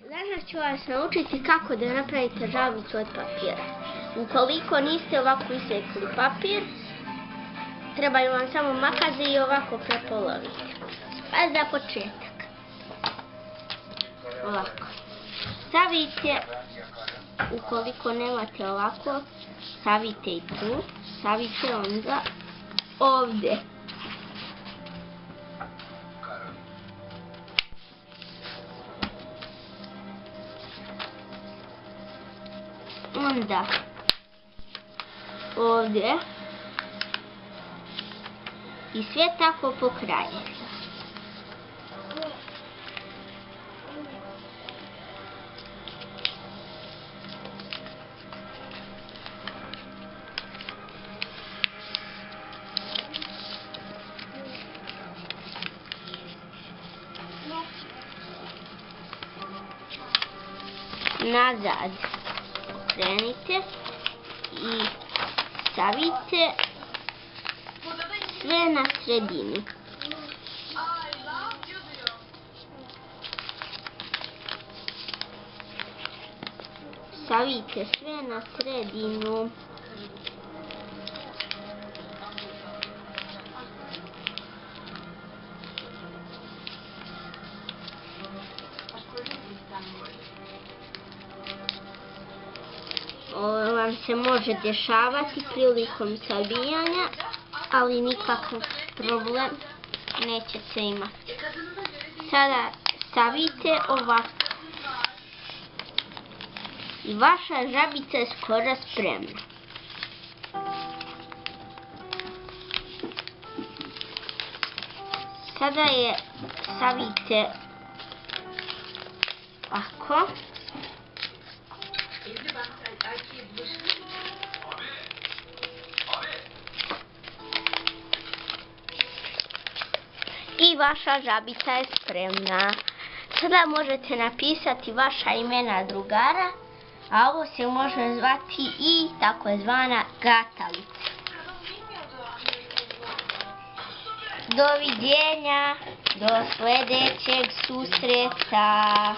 Danas ću vas naučiti kako da napravite žabicu od papira. Ukoliko niste ovako isekli papir, trebaju vam samo makaze i ovako prepoloviti. Pa za početak. Ovako. Stavite, ukoliko nemate ovako, stavite i tu. Stavite onda ovdje. Onda ovdje i sve tako po kraju. Nazad okrenite i stavite sve na sredini. Stavite sve na sredinu. Ovo vam se može dešavati prilikom sabijanja, ali nikakav problem nećete imati. Sada stavite ovako. I vaša žabica je skoro spremna. Sada je stavite ovako. I vaša žabica je spremna. Sada možete napisati vaša imena drugara, a ovo se može zvati i takozvana gatalica. Doviđenja, do sljedećeg susreta.